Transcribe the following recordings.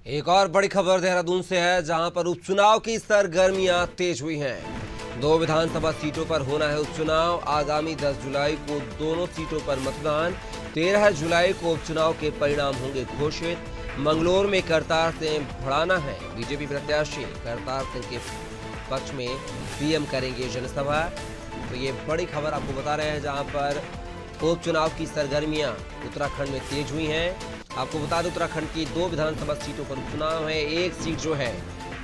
एक और बड़ी खबर देहरादून से है, जहां पर उपचुनाव की सरगर्मियां तेज हुई हैं। 2 विधानसभा सीटों पर होना है उपचुनाव। आगामी 10 जुलाई को दोनों सीटों पर मतदान। 13 जुलाई को उपचुनाव के परिणाम होंगे घोषित। मंगलौर में करतार सिंह भड़ाना है। बीजेपी प्रत्याशी करतार सिंह के पक्ष में पीएम करेंगे जनसभा। तो ये बड़ी खबर आपको बता रहे हैं, जहां पर उपचुनाव की सरगर्मियां उत्तराखंड में तेज हुई हैं। आपको बता दें, उत्तराखंड की 2 विधानसभा सीटों पर उपचुनाव है। एक सीट जो है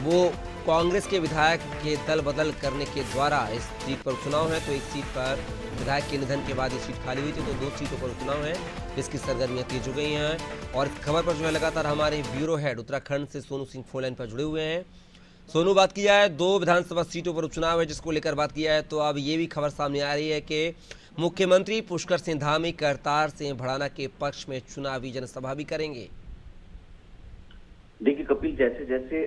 वो कांग्रेस के विधायक के दल बदल करने के द्वारा इस सीट पर उपचुनाव है। तो एक सीट पर विधायक के निधन के बाद ये सीट खाली हुई थी, तो 2 सीटों पर उपचुनाव है, जिसकी सरगर्मियां तेज हो गई हैं। और इस खबर पर जो है लगातार हमारे ब्यूरो हेड उत्तराखंड से सोनू सिंह फोन लाइन पर जुड़े हुए हैं। सोनू, बात किया है 2 विधानसभा सीटों पर उपचुनाव है, जिसको लेकर बात किया है, तो अब ये भी खबर सामने आ रही है कि मुख्यमंत्री पुष्कर सिंह धामी करतार सिंह भड़ाना के पक्ष में चुनावी जनसभा भी करेंगे। देखिए कपिल, जैसे जैसे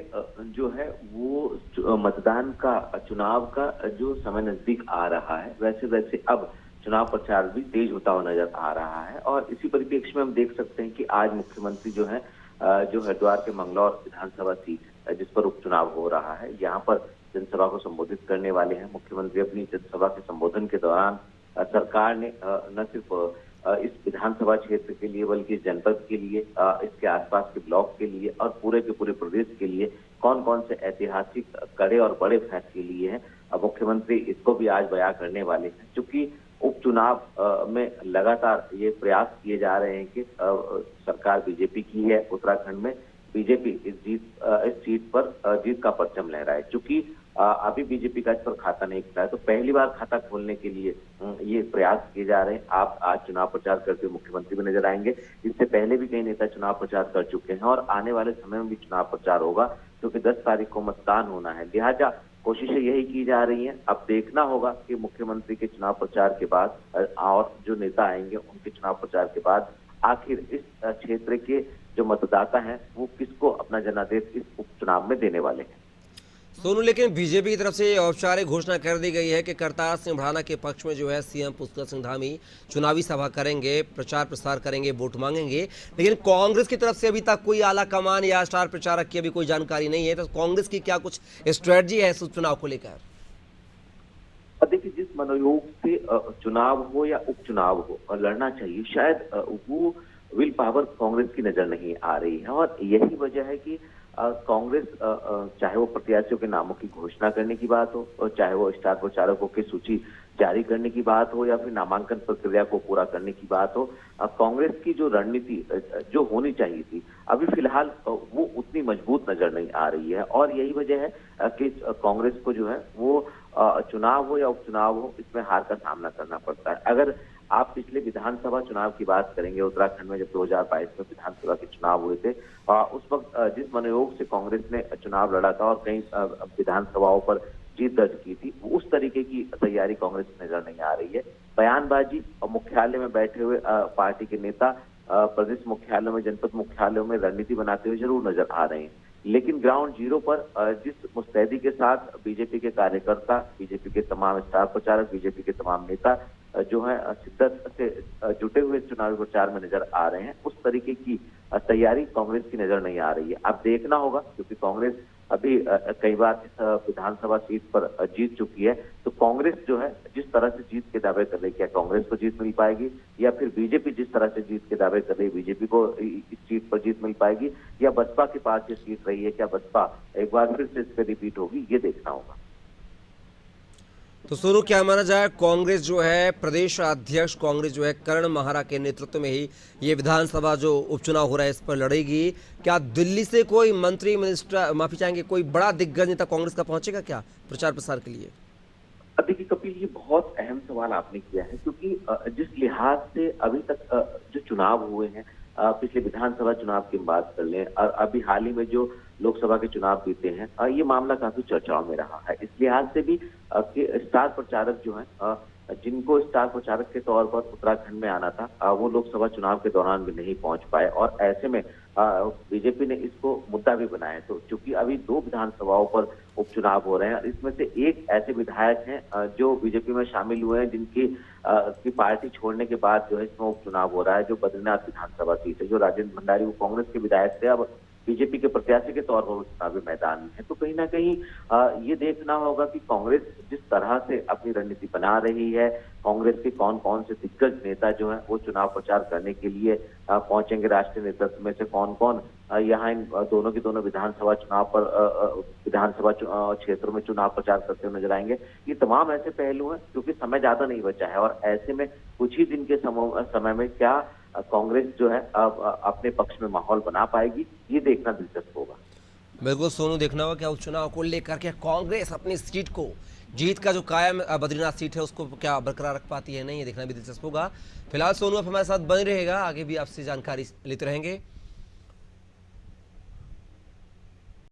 जो है वो मतदान का चुनाव का जो समय नजदीक आ रहा है, वैसे वैसे अब चुनाव प्रचार भी तेज होता हुआ नजर आ रहा है। और इसी परिप्रेक्ष्य में हम देख सकते हैं कि आज मुख्यमंत्री जो है जो हरिद्वार के मंगलौर विधानसभा सीट जिस पर उपचुनाव हो रहा है, यहाँ पर जनसभा को संबोधित करने वाले हैं। मुख्यमंत्री अपनी जनसभा के संबोधन के दौरान सरकार ने न सिर्फ इस विधानसभा क्षेत्र के लिए बल्कि इस जनपद के लिए, इसके आसपास के ब्लॉक के लिए और पूरे के पूरे प्रदेश के लिए कौन कौन से ऐतिहासिक कड़े और बड़े फैसले लिए हैं, मुख्यमंत्री इसको भी आज बयां करने वाले हैं। क्योंकि उपचुनाव में लगातार ये प्रयास किए जा रहे हैं कि सरकार बीजेपी की है, उत्तराखंड में बीजेपी इस सीट पर जीत का परचम लहराए। चूंकि अभी बीजेपी का इस पर खाता नहीं खुला है, तो पहली बार खाता खोलने के लिए ये प्रयास किए जा रहे हैं। आप आज चुनाव प्रचार करते हुए मुख्यमंत्री भी नजर आएंगे। इससे पहले भी कई नेता चुनाव प्रचार कर चुके हैं और आने वाले समय में भी चुनाव प्रचार होगा, क्योंकि 10 तारीख को मतदान होना है। लिहाजा कोशिशें यही की जा रही हैं। अब देखना होगा कि मुख्यमंत्री के चुनाव प्रचार के बाद और जो नेता आएंगे उनके चुनाव प्रचार के बाद आखिर इस क्षेत्र के जो मतदाता हैं वो किसको अपना जनादेश इस उपचुनाव में देने वाले हैं। सोनू, लेकिन बीजेपी की तरफ से औपचारिक घोषणा कर दी गई है कि करतार सिंह भड़ाना के पक्ष में जो है सीएम पुष्कर सिंह धामी चुनावी सभा करेंगे, प्रचार प्रसार करेंगे, वोट मांगेंगे। लेकिन कांग्रेस की तरफ से अभी तक कोई आला कमान या स्टार प्रचारक की अभी कोई जानकारी नहीं है। तो कांग्रेस की क्या कुछ स्ट्रेटजी है इस चुनाव को लेकर? देखिए, जिस मनोयोग से चुनाव हो या उपचुनाव हो लड़ना चाहिए, शायद वो विल पावर कांग्रेस की नजर नहीं आ रही है। और यही वजह है कि कांग्रेस चाहे वो प्रत्याशियों के नामों की घोषणा करने की बात हो, और चाहे वो स्टार प्रचारकों की सूची जारी करने की बात हो, या फिर नामांकन प्रक्रिया को पूरा करने की बात हो, कांग्रेस की जो रणनीति जो होनी चाहिए थी अभी फिलहाल वो उतनी मजबूत नजर नहीं आ रही है। और यही वजह है कि कांग्रेस को जो है वो चुनाव हो या उपचुनाव हो, इसमें हार का सामना करना पड़ता है। अगर आप पिछले विधानसभा चुनाव की बात करेंगे, उत्तराखंड में जब 2022 में विधानसभा के चुनाव हुए थे, उस वक्त जिस मनोयोग से कांग्रेस ने चुनाव लड़ा था और कई विधानसभाओं पर जीत दर्ज की थी, उस तरीके की तैयारी कांग्रेस की नजर नहीं आ रही है। बयानबाजी और मुख्यालय में बैठे हुए पार्टी के नेता प्रदेश मुख्यालयों में, जनपद मुख्यालयों में रणनीति बनाते हुए जरूर नजर आ रहे हैं, लेकिन ग्राउंड जीरो पर जिस मुस्तैदी के साथ बीजेपी के कार्यकर्ता, बीजेपी के तमाम स्टार प्रचारक, बीजेपी के तमाम नेता जो है शिद्दत से जुटे हुए चुनावी प्रचार में नजर आ रहे हैं, उस तरीके की तैयारी कांग्रेस की नजर नहीं आ रही है। अब देखना होगा, क्योंकि कांग्रेस अभी कई बार इस विधानसभा सीट पर जीत चुकी है, तो कांग्रेस जो है जिस तरह से जीत के दावे कर रही है, क्या कांग्रेस को जीत मिल पाएगी, या फिर बीजेपी जिस तरह से जीत के दावे कर रही है, बीजेपी को इस सीट पर जीत मिल पाएगी, या बसपा के पास ये सीट रही है, क्या बसपा एक बार फिर से इस पर रिपीट होगी, ये देखना होगा। तो सोनू, क्या माना जाए, कांग्रेस जो है, प्रदेश अध्यक्ष कांग्रेस जो है करण माहरा के नेतृत्व में ही ये विधानसभा जो उपचुनाव हो रहा है इस पर लड़ेगी। क्या दिल्ली से कोई मंत्री, मिनिस्टर, माफी चाहेंगे, कोई बड़ा दिग्गज नेता कांग्रेस का पहुंचेगा क्या प्रचार प्रसार के लिए? देखिए कपिल, ये बहुत अहम सवाल आपने किया है, क्योंकि जिस लिहाज से अभी तक जो चुनाव हुए हैं, पिछले विधानसभा चुनाव की बात कर लें और अभी हाल ही में जो लोकसभा के चुनाव बीते हैं, ये मामला काफी चर्चाओं में रहा है। इस लिहाज से भी कि स्टार प्रचारक जो हैं, जिनको स्टार प्रचारक के तौर पर उत्तराखंड में आना था, वो लोकसभा चुनाव के दौरान भी नहीं पहुंच पाए, और ऐसे में बीजेपी ने इसको मुद्दा भी बनाया। तो चूंकि अभी 2 विधानसभाओं पर उपचुनाव हो रहे हैं, इसमें से एक ऐसे विधायक हैं जो बीजेपी में शामिल हुए हैं, जिनकी की पार्टी छोड़ने के बाद जो है इसमें उपचुनाव हो रहा है, जो बद्रीनाथ विधानसभा सीट है, जो राजेंद्र भंडारी वो कांग्रेस के विधायक थे, अब बीजेपी के प्रत्याशी के तौर पर वो चुनावी मैदान में है। तो कहीं ना कहीं ये देखना होगा कि कांग्रेस जिस तरह से अपनी रणनीति बना रही है, कांग्रेस के कौन कौन से दिग्गज नेता जो है वो चुनाव प्रचार करने के लिए पहुंचेंगे, राष्ट्रीय नेतृत्व में से कौन कौन यहाँ इन दोनों के दोनों विधानसभा चुनाव पर विधानसभा क्षेत्रों में चुनाव प्रचार करते हुए नजर आएंगे। ये तमाम ऐसे पहलू हैं क्योंकि समय ज्यादा नहीं बचा है और ऐसे में कुछ ही दिन के समय में क्या कांग्रेस जो है अपने पक्ष में माहौल बना पाएगी, ये देखना दिलचस्प होगा। बिल्कुल सोनू, देखना होगा क्या उपचुनाव को लेकर के कांग्रेस अपनी सीट को, जीत का जो कायम बद्रीनाथ सीट है उसको क्या बरकरार रख पाती है नहीं, ये देखना भी दिलचस्प होगा। फिलहाल सोनू आप हमारे साथ बने रहेगा, आगे भी आपसे जानकारी लेते रहेंगे।